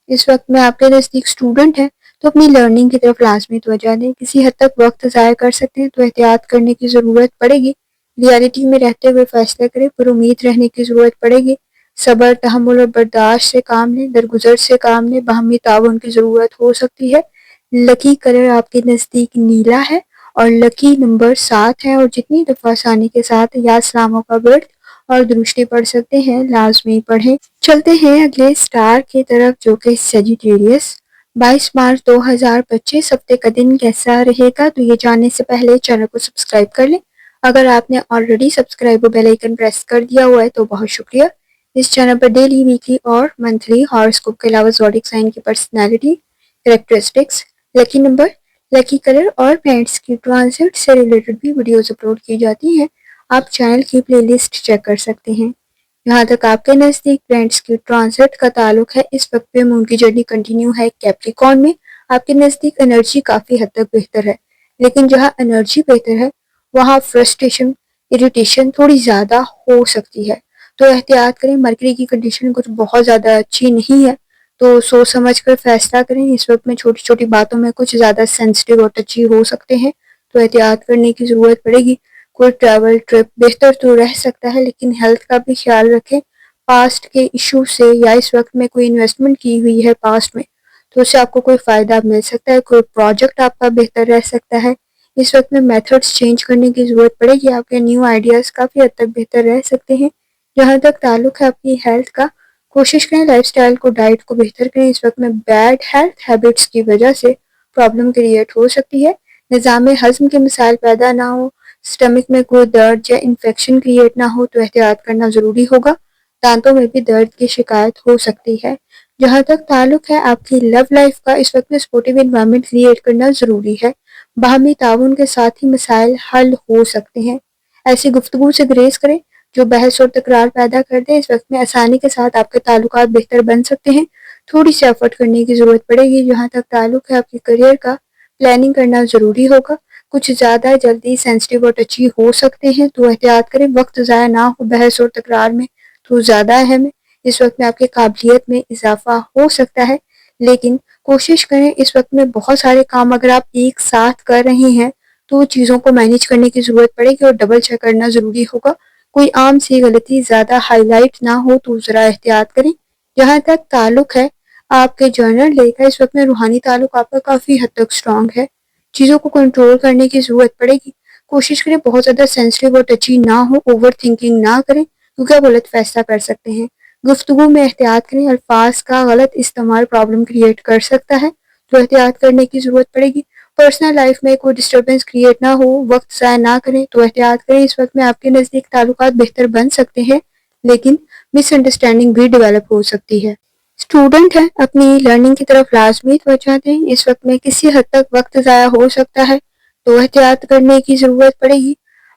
اس وقت میں آپ کے نزدیک اسٹوڈنٹ ہیں تو اپنی لرننگ کی طرف لازمی توجہ دیں۔ کسی حد تک وقت ضائع کر سکتے ہیں تو احتیاط کرنے کی ضرورت پڑے گی۔ ریالٹی میں رہتے ہوئے فیصلے کریں، پر امید رہنے کی ضرورت پڑے گی۔ صبر، تحمل اور برداشت سے کام لیں، درگزر سے کام لیں، باہمی تعاون کی ضرورت ہو سکتی ہے۔ لکی کلر آپ کے نزدیک نیلا ہے اور لکی نمبر 7 ہے، اور جتنی دفعہ آسانی کے ساتھ یا سلاموں کا ورد اور درشتی پڑھ سکتے ہیں لازمی پڑھیں۔ چلتے ہیں اگلے سٹار کی طرف جو کہ سیجیٹیریس۔ 22 مارچ 2025 ہفتے کا دن کیسا رہے گا؟ تو یہ جاننے سے پہلے چینل کو سبسکرائب کر لیں۔ اگر آپ نے آلریڈی سبسکرائب اور بیل آئیکن پریس کر دیا ہوا ہے تو بہت شکریہ۔ اس چینل پر ڈیلی، ویکلی اور منتھلی ہاراسکوپ کے علاوہ زوڈک سائن کی personality, characteristics, lucky number, lucky colour اور پلانٹس کی ٹرانزٹ سے ریلیٹڈ بھی ویڈیوز اپلوڈ کی جاتی ہیں۔ آپ چینل کی پلے لسٹ چیک کر سکتے ہیں۔ یہاں تک آپ کے نزدیک پلانٹس کی ٹرانزٹ کا تعلق ہے، اس وقت پہ مون کی جرنی کنٹینیو ہے کیپریکارن میں۔ آپ کے نزدیک انرجی کافی حد تک بہتر ہے، لیکن جہاں انرجی بہتر ہے وہاں فرسٹریشن، اریٹیشن تھوڑی زیادہ ہو سکتی ہے تو احتیاط کریں۔ مرکری کی کنڈیشن کچھ بہت زیادہ اچھی نہیں ہے تو سوچ سمجھ کر فیصلہ کریں۔ اس وقت میں چھوٹی چھوٹی باتوں میں کچھ زیادہ سینسٹیو اور ٹچی ہو سکتے ہیں تو احتیاط کرنے کی ضرورت پڑے گی۔ کوئی ٹریول ٹرپ بہتر تو رہ سکتا ہے، لیکن ہیلتھ کا بھی خیال رکھیں۔ پاسٹ کے ایشو سے یا اس وقت میں کوئی انویسٹمنٹ کی ہوئی ہے پاسٹ میں تو اس سے آپ کو کوئی فائدہ مل سکتا ہے، کوئی پروجیکٹ آپ کا بہتر رہ سکتا ہے۔ اس وقت میں میتھڈز چینج کرنے کی ضرورت پڑے گی، آپ کے نیو آئیڈیاز کافی حد تک بہتر رہ سکتے ہیں۔ جہاں تک تعلق ہے اپنی ہیلتھ کا، کوشش کریں لائف سٹائل کو، ڈائٹ کو بہتر کریں۔ اس وقت میں بیڈ ہیلتھ ہیبٹس کی وجہ سے پرابلم کریٹ ہو سکتی ہے۔ نظام ہضم کے مسائل پیدا نہ ہو، سٹمک میں کوئی درد یا انفیکشن کریٹ نہ ہو تو احتیاط کرنا ضروری ہوگا۔ دانتوں میں بھی درد کی شکایت ہو سکتی ہے۔ جہاں تک تعلق ہے آپ کی لو لائف کا، اس وقت میں سپورٹیو انوائرمنٹ کریٹ کرنا ضروری ہے۔ باہمی تعاون کے ساتھ ہی مسائل حل ہو سکتے ہیں۔ ایسی گفتگو سے گریز کریں جو بحث اور تکرار پیدا کر دے۔ اس وقت میں آسانی کے ساتھ آپ کے تعلقات بہتر بن سکتے ہیں۔ تھوڑی سی ایفرٹ کرنے کی ضرورت پڑے گی۔ جہاں تک تعلق ہے آپ کے کریئر کا، پلاننگ کرنا ضروری ہوگا۔ کچھ زیادہ جلدی سینسٹیو اور ٹچی ہو سکتے ہیں تو احتیاط کریں، وقت ضائع نہ ہو بحث اور تکرار میں تو زیادہ اہم ہے۔ اس وقت میں آپ کی قابلیت میں اضافہ ہو سکتا ہے، لیکن کوشش کریں اس وقت میں بہت سارے کام اگر آپ ایک ساتھ کر رہے ہیں تو چیزوں کو مینیج کرنے کی ضرورت پڑے گی اور ڈبل چیک کرنا ضروری ہوگا۔ کوئی عام سی غلطی زیادہ ہائی لائٹ نہ ہو تو ذرا احتیاط کریں۔ جہاں تک تعلق ہے آپ کے جرنل ڈے کا، اس وقت میں روحانی تعلق آپ کا کافی حد تک سٹرونگ ہے۔ چیزوں کو کنٹرول کرنے کی ضرورت پڑے گی۔ کوشش کریں بہت زیادہ سینسٹیو اور ٹچی نہ ہو، اوور تھنکنگ نہ کریں کیونکہ آپ غلط فیصلہ کر سکتے ہیں۔ گفتگو میں احتیاط کریں، الفاظ کا غلط استعمال پرابلم کریٹ کر سکتا ہے تو احتیاط کرنے کی ضرورت پڑے گی۔ پرسنل لائف میں کوئی ڈسٹربنس کریٹ نہ ہو، وقت ضائع نہ کریں تو احتیاط کریں۔ اس وقت میں آپ کے نزدیک تعلقات بہتر بن سکتے ہیں، لیکن مس انڈرسٹینڈنگ بھی ڈیولپ ہو سکتی ہے۔ اسٹوڈنٹ ہیں، اپنی لرننگ کی طرف لازمی توجہ دیں۔ اس وقت میں کسی حد تک وقت ضائع ہو سکتا ہے تو احتیاط کرنے کی ضرورت پڑے گی۔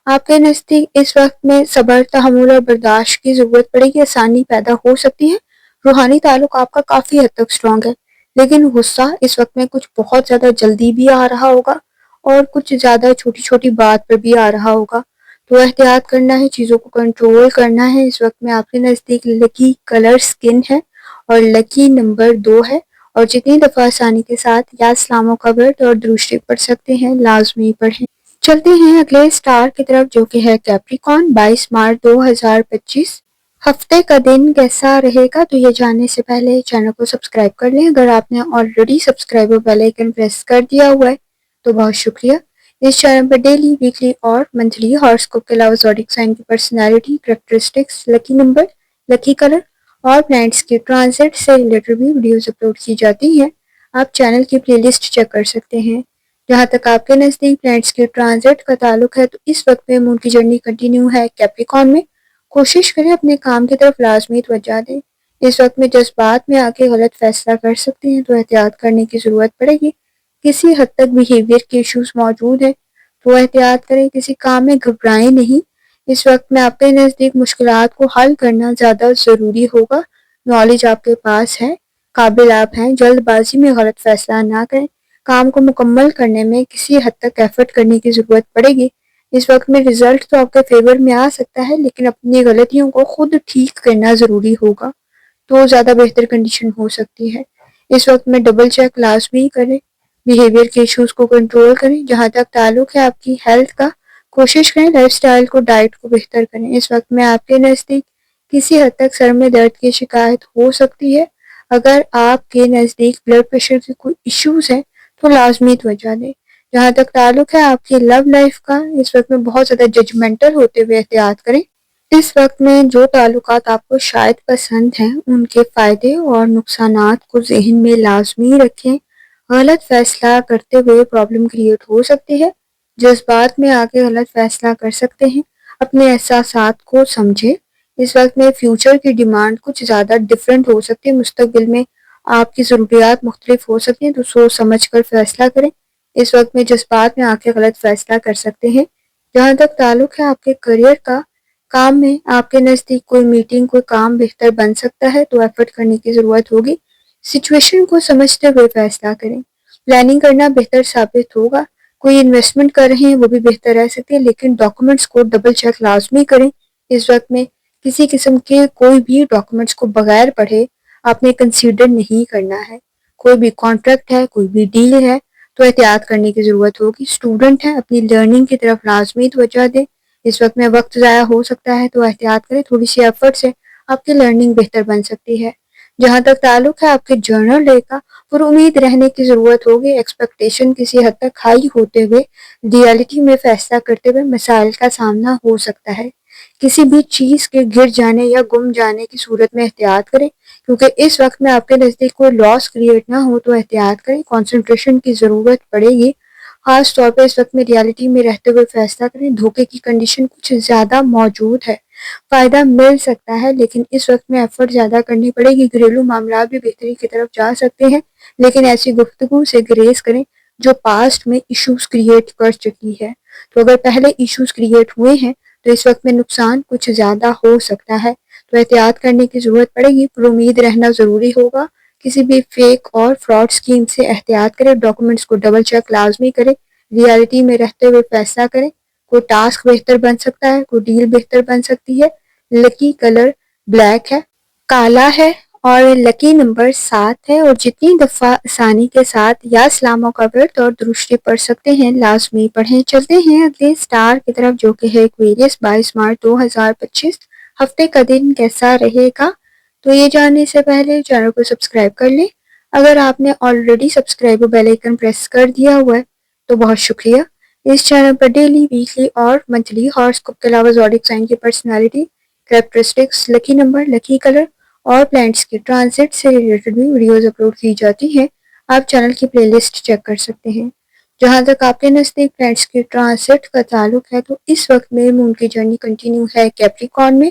آپ کے نزدیک اس وقت میں صبر، تحمل اور برداشت کی ضرورت پڑے گی، آسانی پیدا ہو سکتی ہے۔ روحانی تعلق آپ کا کافی حد تک اسٹرانگ ہے، لیکن غصہ اس وقت میں کچھ بہت زیادہ جلدی بھی آ رہا ہوگا اور کچھ زیادہ چھوٹی چھوٹی بات پر بھی آ رہا ہوگا، تو احتیاط کرنا ہے، چیزوں کو کنٹرول کرنا ہے۔ اس وقت میں آپ کے نزدیک لکی کلر سکن ہے اور لکی نمبر 2 ہے، اور جتنی دفعہ آسانی کے ساتھ یا اسلاموں کا ورد اور درشتی پڑھ سکتے ہیں لازمی پڑھیں۔ چلتے ہیں اگلے سٹار کی طرف جو کہ ہے کیپریکون۔ 22 مارچ 2025 ہفتے کا دن کیسا رہے گا، تو یہ جاننے سے پہلے چینل کو سبسکرائب کر لیں۔ اگر آپ نے آلریڈی سبسکرائب اور بیل آئیکن پریس کر دیا ہوا ہے تو بہت شکریہ۔ اس چینل پر ڈیلی، ویکلی اور منتھلی ہاراسکوپ کے علاوہ زوڈک سائن کی personality, characteristics, lucky number, lucky colour اور پلانٹس کے ٹرانزٹ سے ریلیٹڈ بھی ویڈیوز اپلوڈ کی جاتی ہیں۔ آپ چینل کی پلے لسٹ چیک کر سکتے ہیں۔ جہاں تک آپ کے نزدیک پلانٹس کے ٹرانزٹ کا تعلق ہے تو اس وقت میں مون کی جرنی کنٹینیو ہے کیپریکون میں۔ کوشش کریں اپنے کام کی طرف لازمی توجہ دیں۔ اس وقت میں جذبات میں آ کے غلط فیصلہ کر سکتے ہیں تو احتیاط کرنے کی ضرورت پڑے گی۔ کسی حد تک بیہیویئر کے ایشوز موجود ہیں تو احتیاط کریں، کسی کام میں گھبرائیں نہیں۔ اس وقت میں آپ کے نزدیک مشکلات کو حل کرنا زیادہ ضروری ہوگا۔ نالج آپ کے پاس ہے، قابل آپ ہیں، جلد بازی میں غلط فیصلہ نہ کریں۔ کام کو مکمل کرنے میں کسی حد تک ایفرٹ کرنے کی ضرورت پڑے گی۔ اس وقت میں رزلٹ تو آپ کے فیور میں آ سکتا ہے، لیکن اپنی غلطیوں کو خود ٹھیک کرنا ضروری ہوگا تو زیادہ بہتر کنڈیشن ہو سکتی ہے۔ اس وقت میں ڈبل چیک لازمی کریں، بیہیویئر کے ایشوز کو کنٹرول کریں۔ جہاں تک تعلق ہے آپ کی ہیلتھ کا، کوشش کریں لائف سٹائل کو، ڈائٹ کو بہتر کریں۔ اس وقت میں آپ کے نزدیک کسی حد تک سر میں درد کی شکایت ہو سکتی ہے۔ اگر آپ کے نزدیک بلڈ پریشر کے کوئی ایشوز ہیں تو لازمی توجہ دیں۔ جہاں تک تعلق ہے آپ کی لو لائف کا، اس وقت میں بہت زیادہ ججمنٹل ہوتے ہوئے احتیاط کریں۔ اس وقت میں جو تعلقات آپ کو شاید پسند ہیں ان کے فائدے اور نقصانات کو ذہن میں لازمی رکھیں۔ غلط فیصلہ کرتے ہوئے پرابلم کریٹ ہو سکتی ہے، جذبات میں آ کے غلط فیصلہ کر سکتے ہیں۔ اپنے احساسات کو سمجھیں۔ اس وقت میں فیوچر کی ڈیمانڈ کچھ زیادہ ڈیفرنٹ ہو سکتی ہے، مستقبل میں آپ کی ضروریات مختلف ہو سکتی ہیں، تو سوچ سمجھ کر فیصلہ کریں۔ اس وقت میں جذبات میں آ کے غلط فیصلہ کر سکتے ہیں۔ جہاں تک تعلق ہے آپ کے کریئر کا، کام میں آپ کے نزدیک کوئی میٹنگ، کوئی کام بہتر بن سکتا ہے تو ایفرٹ کرنے کی ضرورت ہوگی۔ سچویشن کو سمجھتے ہوئے فیصلہ کریں، پلاننگ کرنا بہتر ثابت ہوگا۔ کوئی انویسٹمنٹ کر رہے ہیں وہ بھی بہتر رہ سکتی ہے، لیکن ڈاکومنٹس کو ڈبل چیک لازمی کریں۔ اس وقت میں کسی قسم کے کوئی بھی ڈاکومنٹس کو بغیر پڑھے آپ نے کنسیڈر نہیں کرنا ہے۔ کوئی بھی کانٹریکٹ ہے، کوئی بھی ڈیل ہے تو احتیاط کرنے کی ضرورت ہوگی۔ اسٹوڈنٹ ہیں، اپنی لرننگ کی طرف لازمی توجہ دیں۔ اس وقت میں وقت ضائع ہو سکتا ہے تو احتیاط کریں، تھوڑی سی ایفرٹ سے آپ کی لرننگ بہتر بن سکتی ہے۔ جہاں تک تعلق ہے آپ کے جرنل ڈے کا، پر امید رہنے کی ضرورت ہوگی۔ ایکسپیکٹیشن کسی حد تک ہائی ہوتے ہوئے ریالٹی میں فیصلہ کرتے ہوئے مسائل کا سامنا ہو سکتا ہے۔ کسی بھی چیز کے گر جانے یا گم جانے کی صورت میں احتیاط کریں، کیونکہ اس وقت میں آپ کے نزدیک کوئی لاس کریٹ نہ ہو تو احتیاط کریں۔ کنسنٹریشن کی ضرورت پڑے گی، خاص طور پہ اس وقت میں ریالٹی میں رہتے ہوئے فیصلہ کریں۔ دھوکے کی کنڈیشن کچھ زیادہ موجود ہے، فائدہ مل سکتا ہے لیکن اس وقت میں ایفرٹ زیادہ کرنی پڑے گی۔ گھریلو معاملات بھی بہتری کی طرف جا سکتے ہیں، لیکن ایسی گفتگو سے گریز کریں جو پاسٹ میں ایشوز کریٹ کر چکی ہے۔ تو اگر پہلے ایشوز کریٹ ہوئے ہیں تو اس وقت میں نقصان کچھ زیادہ ہو سکتا ہے، تو احتیاط کرنے کی ضرورت پڑے گی۔ پر امید رہنا ضروری ہوگا۔ کسی بھی فیک اور فراڈ اسکیم سے احتیاط کریں۔ ڈاکومنٹس کو ڈبل چیک لازمی کریں، ریالٹی میں رہتے ہوئے فیصلہ کریں۔ کوئی ٹاسک بہتر بن سکتا ہے، کوئی ڈیل بہتر بن سکتی ہے۔ لکی کلر بلیک ہے، کالا ہے اور لکی نمبر 7 ہے، اور جتنی دفعہ آسانی کے ساتھ یا اسلاموں کا ورد اور درشتی پڑھ سکتے ہیں لازمی پڑھیں۔ چلتے ہیں اگلے سٹار کی طرف جو کہ ہے ایکویریس۔ 22 مارچ 2025 ہفتے کا دن کیسا رہے گا، تو یہ جاننے سے پہلے چینل کو سبسکرائب کر لیں۔ اگر آپ نے آلریڈی سبسکرائب اور بیل آئیکن پریس کر دیا ہوا ہے تو بہت شکریہ۔ اس چینل پر ڈیلی، ویکلی اور منتھلی ہاراسکوپ کے علاوہ زوڈک سائن کی personality, characteristics, lucky number, lucky colour اور پلانٹس کے ٹرانزٹ سے ریلیٹڈ بھی ویڈیوز اپلوڈ کی جاتی ہیں۔ آپ چینل کی پلے لسٹ چیک کر سکتے ہیں۔ جہاں تک آپ کے نزدیک پلانٹس کی ٹرانزٹ کا تعلق ہے تو اس وقت میں مون کی جرنی کنٹینیو ہے کیپریکارن میں،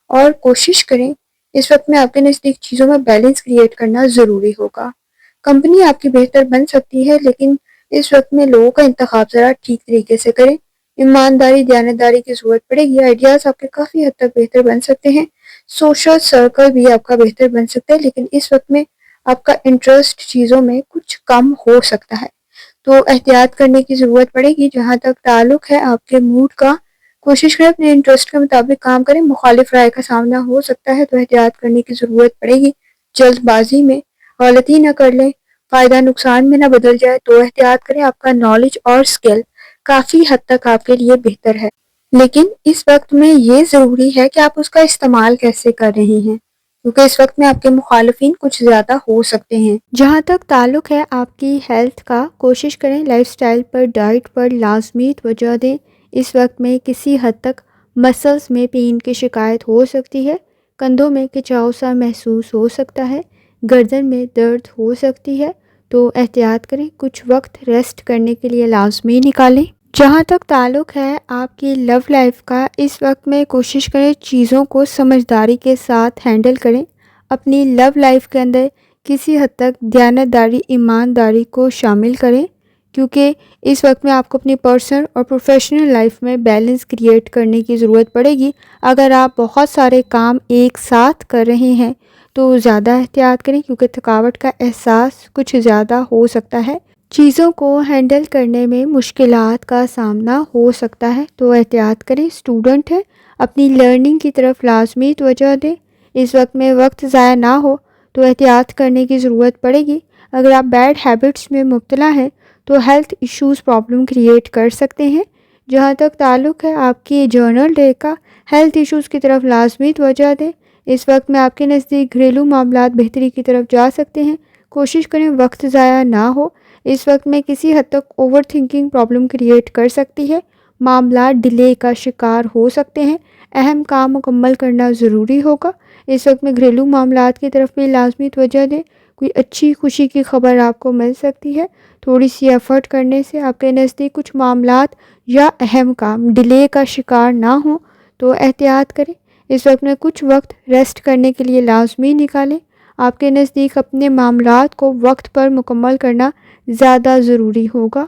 اور کوشش کریں اس وقت میں آپ کے نزدیک چیزوں میں بیلنس کریٹ کرنا ضروری ہوگا۔ کمپنی آپ کی بہتر بن سکتی ہے، لیکن اس وقت میں لوگوں کا انتخاب ذرا ٹھیک طریقے سے کریں۔ ایمانداری، دیانتداری کی ضرورت پڑے گی۔ آئیڈیاز آپ کے کافی حد تک بہتر بن سکتے ہیں، سوشل سرکل بھی آپ کا بہتر بن سکتا ہے، لیکن اس وقت میں آپ کا انٹرسٹ چیزوں میں کچھ کم ہو سکتا ہے، تو احتیاط کرنے کی ضرورت پڑے گی۔ جہاں تک تعلق ہے آپ کے موڈ کا، کوشش کریں اپنے انٹرسٹ کے مطابق کام کریں۔ مخالف رائے کا سامنا ہو سکتا ہے تو احتیاط کرنے کی ضرورت پڑے گی۔ جلد بازی میں غلطی نہ کر لیں، فائدہ نقصان میں نہ بدل جائے تو احتیاط کریں۔ آپ کا نالج اور اسکل کافی حد تک آپ کے لیے بہتر ہے، لیکن اس وقت میں یہ ضروری ہے کہ آپ اس کا استعمال کیسے کر رہے ہیں، کیونکہ اس وقت میں آپ کے مخالفین کچھ زیادہ ہو سکتے ہیں۔ جہاں تک تعلق ہے آپ کی ہیلتھ کا، کوشش کریں لائف سٹائل پر، ڈائٹ پر لازمی توجہ دیں۔ اس وقت میں کسی حد تک مسلز میں پین کی شکایت ہو سکتی ہے، کندھوں میں کھچاؤ سا محسوس ہو سکتا ہے، گردن میں درد ہو سکتی ہے، تو احتیاط کریں، کچھ وقت ریسٹ کرنے کے لیے لازمی نکالیں۔ جہاں تک تعلق ہے آپ کی لو لائف کا، اس وقت میں کوشش کریں چیزوں کو سمجھداری کے ساتھ ہینڈل کریں۔ اپنی لو لائف کے اندر کسی حد تک دیانتداری، ایمانداری کو شامل کریں، کیونکہ اس وقت میں آپ کو اپنی پرسنل اور پروفیشنل لائف میں بیلنس کریٹ کرنے کی ضرورت پڑے گی۔ اگر آپ بہت سارے کام ایک ساتھ کر رہے ہیں تو زیادہ احتیاط کریں، کیونکہ تھکاوٹ کا احساس کچھ زیادہ ہو سکتا ہے، چیزوں کو ہینڈل کرنے میں مشکلات کا سامنا ہو سکتا ہے، تو احتیاط کریں۔ اسٹوڈنٹ ہے، اپنی لرننگ کی طرف لازمی توجہ دیں۔ اس وقت میں وقت ضائع نہ ہو تو احتیاط کرنے کی ضرورت پڑے گی۔ اگر آپ بیڈ ہیبٹس میں مبتلا ہیں تو ہیلتھ ایشوز پرابلم کریٹ کر سکتے ہیں۔ جہاں تک تعلق ہے آپ کی جرنل ڈے کا، ہیلتھ ایشوز کی طرف لازمی توجہ دیں۔ اس وقت میں آپ کے نزدیک گھریلو معاملات بہتری کی طرف جا سکتے ہیں، کوشش کریں وقت ضائع نہ ہو۔ اس وقت میں کسی حد تک اوور تھنکنگ پرابلم کریٹ کر سکتی ہے، معاملات ڈیلے کا شکار ہو سکتے ہیں، اہم کام مکمل کرنا ضروری ہوگا۔ اس وقت میں گھریلو معاملات کی طرف بھی لازمی توجہ دیں، کوئی اچھی خوشی کی خبر آپ کو مل سکتی ہے، تھوڑی سی ایفرٹ کرنے سے آپ کے نزدیک کچھ معاملات یا اہم کام ڈیلے کا شکار نہ ہوں، تو احتیاط کریں۔ اس وقت میں کچھ وقت ریسٹ کرنے کے لیے لازمی نکالیں۔ آپ کے نزدیک اپنے معاملات کو وقت پر مکمل کرنا زیادہ ضروری ہوگا۔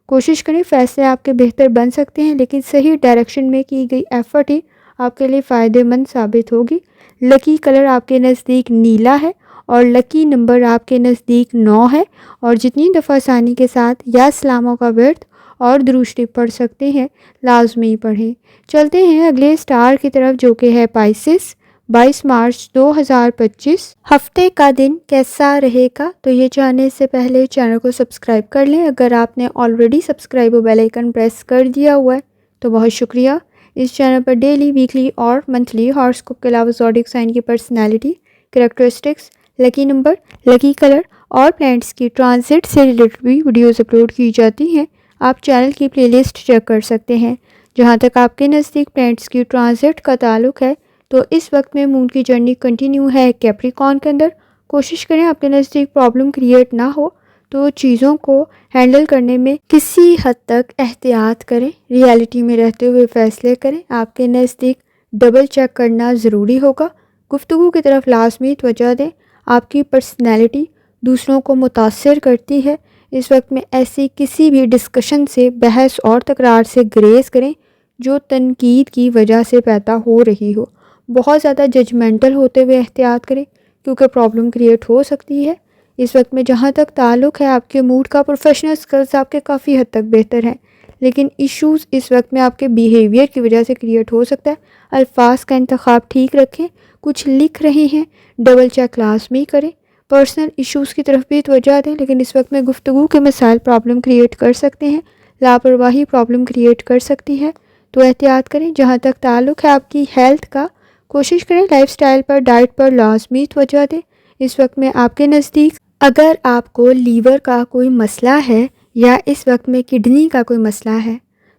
کوشش کریں فیصلے آپ کے بہتر بن سکتے ہیں، لیکن صحیح ڈائریکشن میں کی گئی ایفرٹ ہی آپ کے لیے فائدہ مند ثابت ہوگی۔ لکی کلر آپ کے نزدیک نیلا ہے اور لکی نمبر آپ کے نزدیک 9 ہے، اور جتنی دفعہ آسانی کے ساتھ یا سلاموں کا ورد اور درود شریف پڑھ سکتے ہیں لازمی پڑھیں۔ چلتے ہیں اگلے سٹار کی طرف جو کہ ہے پائسس۔ 22 مارچ 2025 ہفتے کا دن کیسا رہے گا؟ تو یہ جاننے سے پہلے چینل کو سبسکرائب کر لیں۔ اگر آپ نے آلریڈی سبسکرائب و بیل آئیکن پریس کر دیا ہوا ہے تو بہت شکریہ۔ اس چینل پر ڈیلی، ویکلی اور منتھلی ہاراسکوپ کے علاوہ زوڈیک سائن کی personality, characteristics, lucky number, lucky colour اور پلانٹس کی ٹرانزٹ سے ریلیٹڈ بھی ویڈیوز اپلوڈ کی جاتی ہیں۔ آپ چینل کی پلے لسٹ چیک کر سکتے ہیں۔ جہاں تک آپ کے نزدیک پلانٹس کی ٹرانزٹ کا تعلق ہے تو اس وقت میں مون کی جرنی کنٹینیو ہے کیپریکارن کے اندر۔ کوشش کریں آپ کے نزدیک پرابلم کریٹ نہ ہو تو چیزوں کو ہینڈل کرنے میں کسی حد تک احتیاط کریں، ریالٹی میں رہتے ہوئے فیصلے کریں۔ آپ کے نزدیک ڈبل چیک کرنا ضروری ہوگا۔ گفتگو کی طرف لازمی توجہ دیں۔ آپ کی پرسنالٹی دوسروں کو متاثر کرتی ہے۔ اس وقت میں ایسی کسی بھی ڈسکشن سے، بحث اور تکرار سے گریز کریں جو تنقید کی وجہ سے پیدا ہو رہی ہو۔ بہت زیادہ ججمنٹل ہوتے ہوئے احتیاط کریں کیونکہ پرابلم کریٹ ہو سکتی ہے۔ اس وقت میں جہاں تک تعلق ہے آپ کے موڈ کا، پروفیشنل سکلز آپ کے کافی حد تک بہتر ہیں، لیکن ایشوز اس وقت میں آپ کے بیہیویئر کی وجہ سے کریٹ ہو سکتا ہے۔ الفاظ کا انتخاب ٹھیک رکھیں۔ کچھ لکھ رہے ہیں ڈبل چیک لازمی کریں۔ پرسنل ایشوز کی طرف بھی توجہ دیں، لیکن اس وقت میں گفتگو کے مسائل پرابلم کریٹ کر سکتے ہیں، لاپرواہی پرابلم کریٹ کر سکتی ہے، تو احتیاط کریں۔ جہاں تک تعلق ہے آپ کی ہیلتھ کا، کوشش کریں لائف سٹائل پر، ڈائٹ پر لازمی توجہ دیں۔ اس وقت میں آپ کے نزدیک اگر آپ کو لیور کا کوئی مسئلہ ہے یا اس وقت میں کڈنی کا کوئی مسئلہ ہے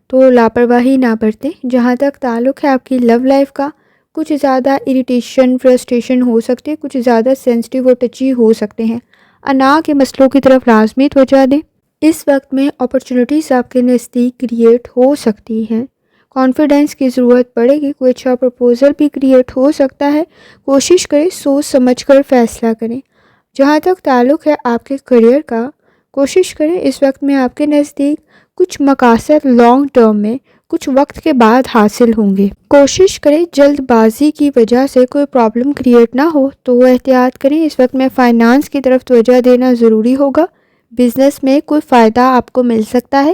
تو لاپرواہی نہ برتیں۔ جہاں تک تعلق ہے آپ کی لو لائف کا، کچھ زیادہ اریٹیشن، فرسٹریشن ہو سکتے ہیں، کچھ زیادہ سینسٹیو اور ٹچی ہو سکتے ہیں۔ انا کے مسئلوں کی طرف لازمی توجہ دیں۔ اس وقت میں اپرچونٹیز آپ کے نزدیک کریٹ ہو سکتی ہیں، کانفیڈنس کی ضرورت پڑے گی، کوئی اچھا پرپوزل بھی کریٹ ہو سکتا ہے۔ کوشش کریں سوچ سمجھ کر فیصلہ کریں۔ جہاں تک تعلق ہے آپ کے کریئر کا، کوشش کریں اس وقت میں آپ کے نزدیک کچھ مقاصد لانگ ٹرم میں کچھ وقت کے بعد حاصل ہوں گے۔ کوشش کریں جلد بازی کی وجہ سے کوئی پرابلم کریٹ نہ ہو تو احتیاط کریں۔ اس وقت میں فائنانس کی طرف توجہ دینا ضروری ہوگا۔ بزنس میں کوئی فائدہ آپ کو مل سکتا ہے،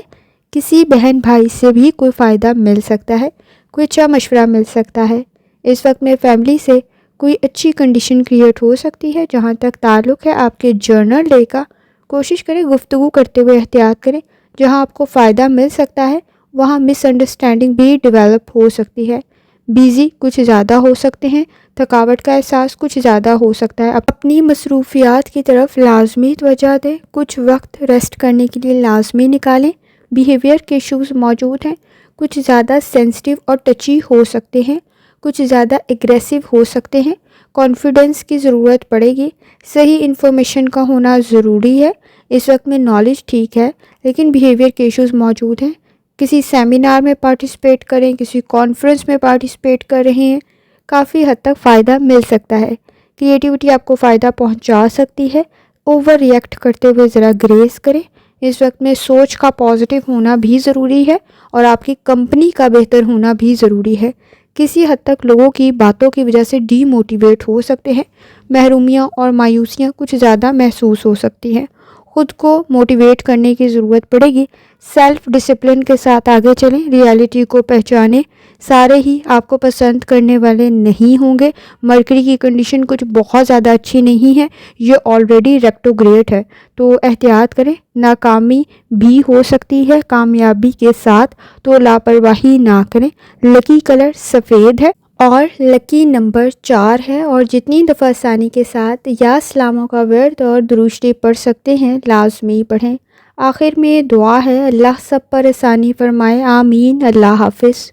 کسی بہن بھائی سے بھی کوئی فائدہ مل سکتا ہے، کوئی اچھا مشورہ مل سکتا ہے۔ اس وقت میں فیملی سے کوئی اچھی کنڈیشن کریٹ ہو سکتی ہے۔ جہاں تک تعلق ہے آپ کے جرنل ڈے کا، کوشش کریں گفتگو کرتے ہوئے احتیاط کریں۔ جہاں آپ کو فائدہ مل سکتا ہے وہاں مس انڈرسٹینڈنگ بھی ڈیولپ ہو سکتی ہے۔ بیزی کچھ زیادہ ہو سکتے ہیں، تھکاوٹ کا احساس کچھ زیادہ ہو سکتا ہے۔ اپنی مصروفیات کی طرف لازمی توجہ دیں، کچھ وقت ریسٹ کرنے کے لیے لازمی نکالیں۔ بیہیویئر کے ایشوز موجود ہیں، کچھ زیادہ سینسٹیو اور ٹچی ہو سکتے ہیں، کچھ زیادہ اگریسو ہو سکتے ہیں۔ کانفیڈنس کی ضرورت پڑے گی، صحیح انفارمیشن کا ہونا ضروری ہے۔ اس وقت میں نالج ٹھیک ہے لیکن بیہیویئر کے ایشوز موجود ہیں۔ کسی سیمینار میں پارٹیسپیٹ کریں، کسی کانفرنس میں پارٹیسپیٹ کر رہے ہیں، کافی حد تک فائدہ مل سکتا ہے۔ کریٹیوٹی آپ کو فائدہ پہنچا سکتی ہے۔ اوور ری ایکٹ کرتے ہوئے ذرا گریس کریں۔ اس وقت میں سوچ کا پازیٹیو ہونا بھی ضروری ہے اور آپ کی کمپنی کا بہتر ہونا بھی ضروری ہے۔ کسی حد تک لوگوں کی باتوں کی وجہ سے ڈی موٹیویٹ ہو سکتے ہیں، محرومیاں اور مایوسیاں کچھ زیادہ محسوس ہو سکتی ہیں۔ خود کو موٹیویٹ کرنے کی ضرورت پڑے گی۔ سیلف ڈسپلن کے ساتھ آگے چلیں، ریالٹی کو پہچانیں۔ سارے ہی آپ کو پسند کرنے والے نہیں ہوں گے۔ مرکری کی کنڈیشن کچھ بہت زیادہ اچھی نہیں ہے، یہ آلریڈی ریٹروگریڈ ہے، تو احتیاط کریں۔ ناکامی بھی ہو سکتی ہے کامیابی کے ساتھ، تو لاپرواہی نہ کریں۔ لکی کلر سفید ہے اور لکی نمبر 4 ہے، اور جتنی دفعہ آسانی کے ساتھ یا سلاموں کا ورد اور درود شریف پڑھ سکتے ہیں لازمی پڑھیں۔ آخر میں دعا ہے، اللہ سب پر آسانی فرمائے، آمین۔ اللہ حافظ۔